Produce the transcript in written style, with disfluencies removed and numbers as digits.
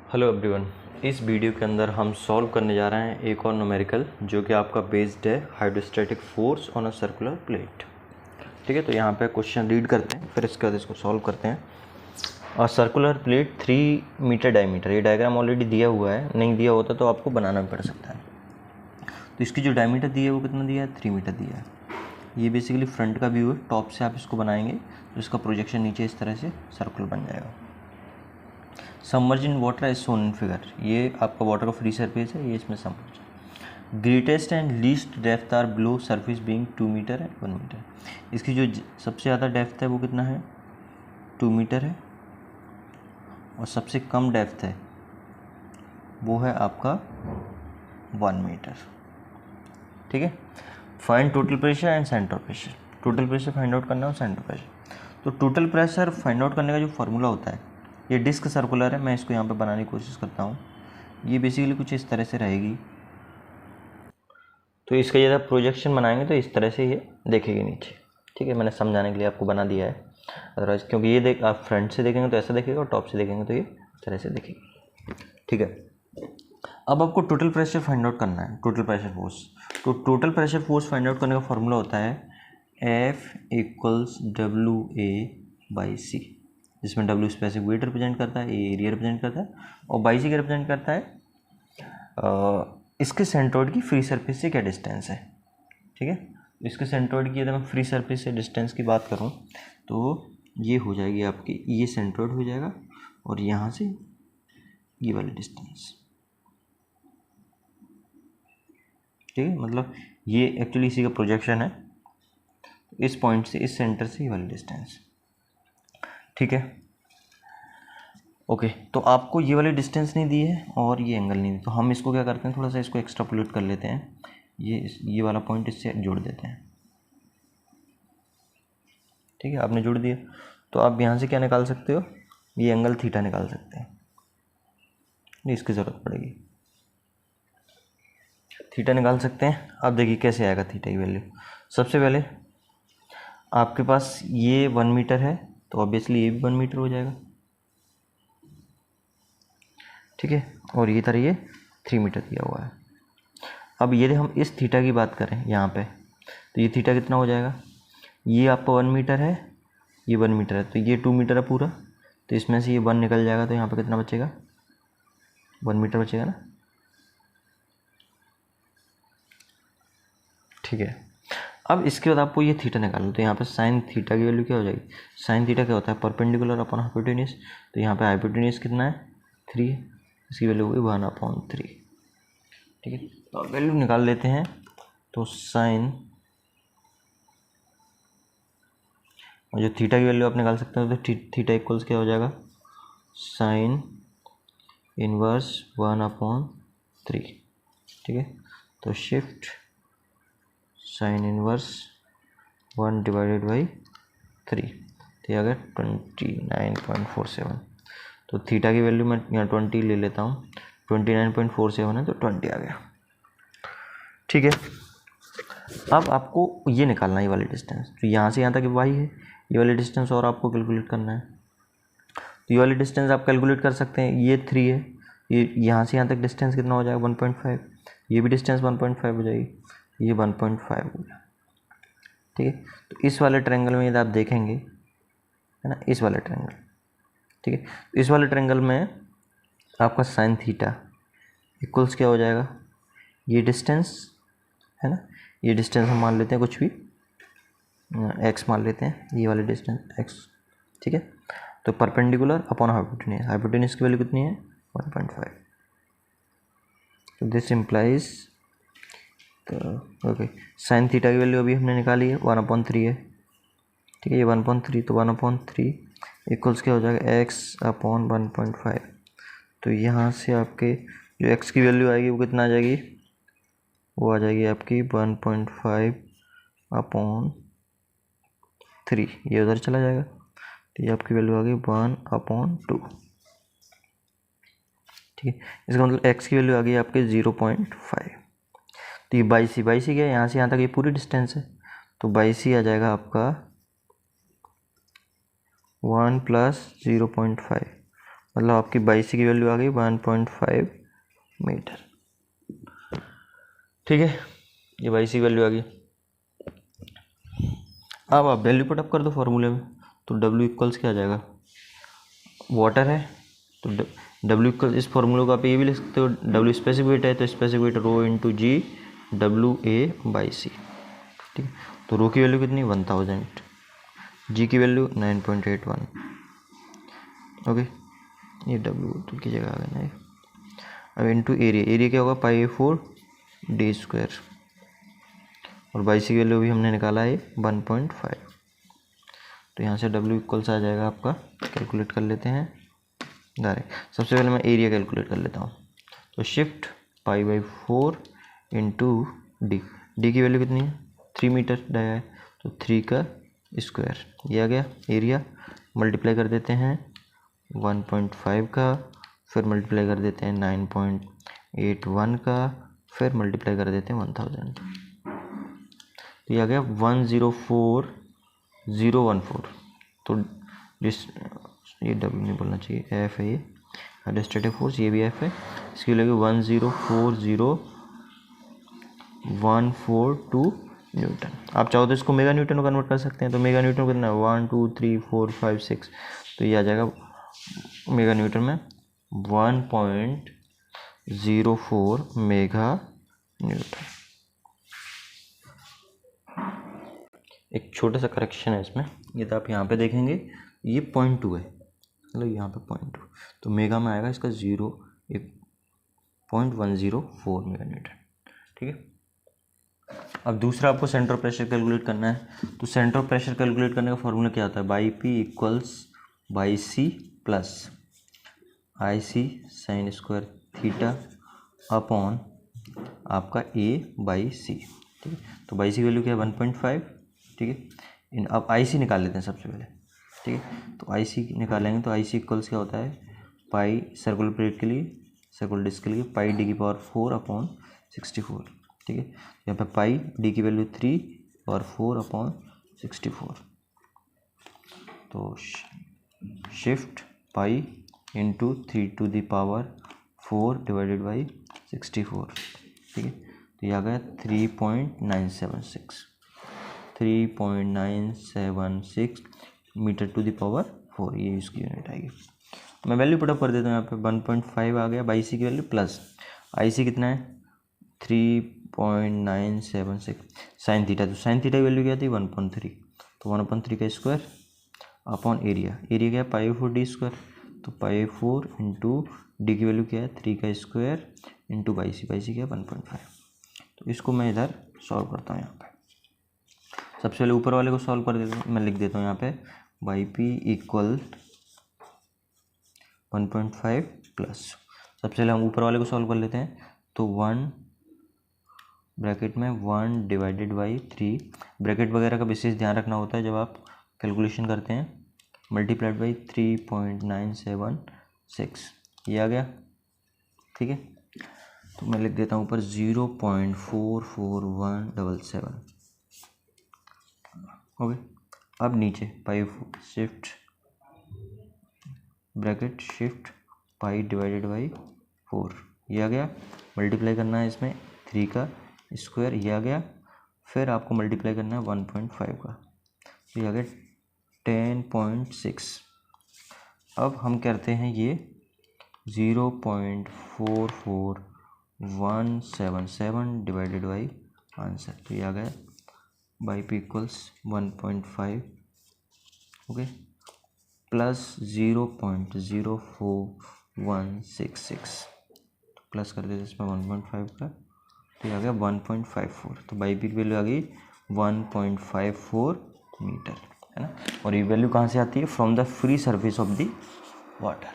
Hello everyone, इस video के अंदर हम सॉल्व करने जा रहे हैं एक और न्यूमेरिकल जो कि आपका बेस्ड है hydrostatic force on a circular plate. ठीक है, तो यहाँ पे क्वेश्चन रीड करते हैं, फिर इसके बाद इसको सॉल्व करते हैं। और सर्कुलर प्लेट 3 मीटर डायमीटर, ये डायग्राम ऑलरेडी दिया हुआ है, नहीं दिया होता तो आपको बनाना भी पड़ सकता है। तो इसकी जो डायमीटर दी है वो कितना दिया है, 3 मीटर दिया है। ये बेसिकली फ्रंट का व्यू है, टॉप से आप इसको बनाएंगे तो इसका प्रोजेक्शन नीचे इस तरह से सर्कुलर बन जाएगा। Submerge in water is shown in figure, ये आपका वाटर का फ्री सरफेस है, ये इसमें submerge. Greatest and least depth are below surface being 2 metre and 1 metre. इसकी जो सबसे ज़्यादा डेप्थ है वो कितना है, 2 मीटर है, और सबसे कम डेप्थ है वो है आपका 1 मीटर। ठीक है, find total pressure and centre pressure. Total pressure find out करना है और सेंटर प्रेशर। तो टोटल प्रेशर फाइंड आउट करने का जो फार्मूला होता है, ये डिस्क सर्कुलर है, मैं इसको यहाँ पे बनाने की कोशिश करता हूँ। ये बेसिकली कुछ इस तरह से रहेगी। तो इसका यदि आप प्रोजेक्शन बनाएंगे तो इस तरह से ये देखेगी नीचे। ठीक है, मैंने समझाने के लिए आपको बना दिया है, अदरवाइज क्योंकि ये आप फ्रंट से देखेंगे तो ऐसा देखेगा और टॉप से देखेंगे तो ये इस तरह से देखेगी। ठीक है, अब आपको टोटल प्रेशर फाइंड आउट करना है, टोटल प्रेशर फोर्स। तो total pressure force find out करने का फॉर्मूला होता है F = WA/C, जिसमें W स्पेसिफिक वेट रिप्रेजेंट करता है, A एरिया रिप्रेजेंट करता है, और बाई सी क्या रिप्रेजेंट करता है, इसके सेंट्रोइड की फ्री सरफेस से क्या डिस्टेंस है। ठीक है, इसके सेंट्रोइड की यदि मैं फ्री सरफेस से डिस्टेंस की बात करूँ तो ये हो जाएगी आपकी, ये सेंट्रोइड हो जाएगा और यहाँ से ये वाली डिस्टेंस। ठीक है, मतलब ये एक्चुअली इसी का प्रोजेक्शन है, इस पॉइंट से इस सेंटर से ये वाली डिस्टेंस। ठीक है, ओके, तो आपको ये वाली डिस्टेंस नहीं दी है और ये एंगल नहीं दी, तो हम इसको क्या करते हैं, थोड़ा सा इसको एक्स्ट्रापोलेट कर लेते हैं, ये वाला पॉइंट इससे जोड़ देते हैं। ठीक है, आपने जोड़ दिया तो आप यहाँ से क्या निकाल सकते हो, ये एंगल थीटा निकाल सकते हैं, नहीं इसकी ज़रूरत पड़ेगी, थीटा निकाल सकते हैं। अब देखिए कैसे आएगा थीटा की वैल्यू। सबसे पहले आपके पास ये 1 मीटर है तो ऑब्वियसली ये भी 1 मीटर हो जाएगा। ठीक है, और ये तरह ये 3 मीटर दिया हुआ है। अब यदि हम इस थीटा की बात करें यहाँ पे, तो ये थीटा कितना हो जाएगा, ये आपका 1 मीटर है, ये 1 मीटर है, तो ये 2 मीटर है पूरा, तो इसमें से ये 1 निकल जाएगा, तो यहाँ पे कितना बचेगा, 1 मीटर बचेगा ना। ठीक है, अब इसके बाद आपको ये थीटा निकालना, तो यहाँ पे साइन थीटा की वैल्यू क्या हो जाएगी, साइन थीटा क्या होता है, परपेंडिकुलर अपॉन हाइपोटेन्यूज, तो यहाँ पे हाइपोटेन्यूज कितना है, 3 है, इसकी वैल्यू होगी 1/3। ठीक है, तो अब वैल्यू निकाल लेते हैं, तो साइन, और जो थीटा की वैल्यू आप निकाल सकते हो, तो थीटा इक्वल्स क्या हो जाएगा, साइन इनवर्स 1/3। ठीक है, तो शिफ्ट साइन इनवर्स 1/3, तो ये आ गया 29.47। तो थीटा की वैल्यू मैं यहाँ 20 ले लेता हूँ, 29.47 है तो 20 आ गया। ठीक है, अब आपको ये निकालना है, ये वाली डिस्टेंस, तो यहाँ से यहाँ तक वाई है, ये वाली डिस्टेंस और आपको कैलकुलेट करना है। तो ये वाली डिस्टेंस आप कैलकुलेट कर सकते हैं, ये 3 है, ये यहाँ से यहाँ तक डिस्टेंस कितना हो जाएगा, 1.5, ये भी डिस्टेंस 1.5 हो जाएगी, ये 1.5 हो गया। ठीक है, तो इस वाले ट्रायंगल में यदि आप देखेंगे, है ना, इस वाले ट्रायंगल, ठीक है, तो इस वाले ट्रायंगल में आपका साइन थीटा इक्वल्स क्या हो जाएगा, ये डिस्टेंस है ना, ये डिस्टेंस हम मान लेते हैं कुछ भी, एक्स मान लेते हैं, ये वाली डिस्टेंस एक्स। ठीक है, तो परपेंडिकुलर अपॉन हाइपोटेन्यूज, हाइपोटेन्यूज की वैल्यू कितनी है, 1.5। तो दिस इम्प्लाइज, तो ओके, साइन थीटा की वैल्यू अभी हमने निकाली है, 1/3 है। ठीक है, ये 1/3, तो 1/3 इक्वल्स क्या हो जाएगा, x/1.5। तो यहाँ से आपके जो x की वैल्यू आएगी वो कितना आ जाएगी, वो आ जाएगी आपकी 1.5/3, ये उधर चला जाएगा, तो ये आपकी वैल्यू आ गई 1/2। ठीक है, इसका मतलब x की वैल्यू आ गई आपके 0.5। तो ये बाई सी क्या है, यहाँ से यहाँ तक ये पूरी डिस्टेंस है, तो बाई सी आ जाएगा आपका 1 + 0.5, मतलब आपकी बाई सी की वैल्यू आ गई 1.5 मीटर। ठीक है, ये बाई सी की वैल्यू आ गई। अब आप वैल्यू पुटअप कर दो फॉर्मूले में, तो W इक्वल्स क्या आ जाएगा, वाटर है तो W इक्वल, इस फॉर्मूले को आप ये भी लिख सकते हो, W स्पेसिफिक वेट है तो स्पेसिफिक वेट रो इंटू जी WA/C। ठीक है, तो रो की वैल्यू कितनी 1000, जी की वैल्यू 9.81। ओके, ये W की जगह आ गया ना ये। अब इंटू एरिया, एरिया क्या होगा π/4d², और बाई सी की वैल्यू भी हमने निकाला है 1.5। तो यहाँ से W इक्वल्स आ जाएगा आपका, कैलकुलेट कर लेते हैं डायरेक्ट। सबसे पहले मैं एरिया कैलकुलेट कर लेता हूँ, तो शिफ्ट π/4 इंटू डी, डी की वैल्यू कितनी है 3 मीटर डाया है, तो 3 का स्क्वायर, ये आ गया एरिया। मल्टीप्लाई कर देते हैं 1.5 का, फिर मल्टीप्लाई कर देते हैं 9.81 का, फिर मल्टीप्लाई कर देते हैं 1000, तो ये आ गया 104014। तो ये W नहीं बोलना चाहिए, एफ है ये हाइड्रोस्टैटिक फोर्स, ये भी एफ है, इसकी लगे 104014 न्यूटन। आप चाहो तो इसको मेगा न्यूटन में कन्वर्ट कर सकते हैं, तो मेगा न्यूटन कितना है 1 2 3 4 5 6, तो ये आ जाएगा मेगा न्यूटन में 1.04 मेगा न्यूटन। एक छोटा सा करेक्शन है इसमें, ये तो आप यहाँ पे देखेंगे ये 0.2 है, मतलब यहाँ पे 0.2, तो मेगा में आएगा इसका 0.104 मेगा न्यूटन। ठीक है, अब दूसरा आपको सेंटर प्रेशर कैलकुलेट करना है, तो सेंटर प्रेशर कैलकुलेट करने का फॉर्मूला क्या होता है, y P equals y C plus I C sine square theta upon आपका A/C। ठीक है, तो बाई सी की वैल्यू क्या है 1.5। ठीक है, अब आई सी निकाल लेते हैं सबसे पहले। ठीक है, तो आई सी निकालेंगे तो आई सी इक्वल्स क्या होता है, पाई सर्कुलर प्लेट के लिए, सर्कुलर डिस्क के लिए πd⁴/64। ठीक है, यहाँ पे पाई डी की वैल्यू 3/4/64, तो shift pi into 3⁴ divided by 64। ठीक है, तो ये आ गया 3.976 मीटर टू द पावर 4, ये इसकी यूनिट आएगी। मैं वैल्यू पुटअप कर देता हूँ, यहाँ पे 1.5 आ गया बाई सी की वैल्यू, प्लस आई सी कितना है 3.976 साइन थीटा, तो साइन थीटा की वैल्यू क्या थी 1/3, तो 1/3 का स्क्वायर अपॉन एरिया, एरिया क्या है π/4d², तो π/4 इंटू डी की वैल्यू क्या है 3 का स्क्वायर इंटू बाई सी क्या है 1.5। तो इसको मैं इधर सॉल्व करता हूँ। यहाँ पे सबसे पहले ऊपर वाले को सॉल्व कर देता हूँ, मैं लिख देता हूँ यहाँ पे बाई पी इक्वल 1.5 प्लस, सबसे पहले हम ऊपर वाले को सॉल्व कर लेते हैं, तो 1 ब्रैकेट में 1 डिवाइडेड बाई 3, ब्रैकेट वगैरह का विशेष ध्यान रखना होता है जब आप कैलकुलेशन करते हैं, मल्टीप्लाइड बाई 3.976, ये आ गया। ठीक है, तो मैं लिख देता हूँ ऊपर 0.44177। ओके, अब नीचे pi shift bracket shift pi divided by 4, ये आ गया। मल्टीप्लाई करना है इसमें 3 का स्क्वायर, ये आ गया, फिर आपको मल्टीप्लाई करना है 1.5 का, तो ये आ गया 10.6। अब हम करते हैं ये 0.44177 डिवाइडेड बाई आंसर, तो ये आ गया by P equals 1.5। Okay, plus 0.04166, plus कर देते इसमें 1.5 का, तो ये आ गया 1.54, तो बाई पी की वैल्यू आ गई 1.54 मीटर, है ना। और ये वैल्यू कहाँ से आती है, from the free surface of the water.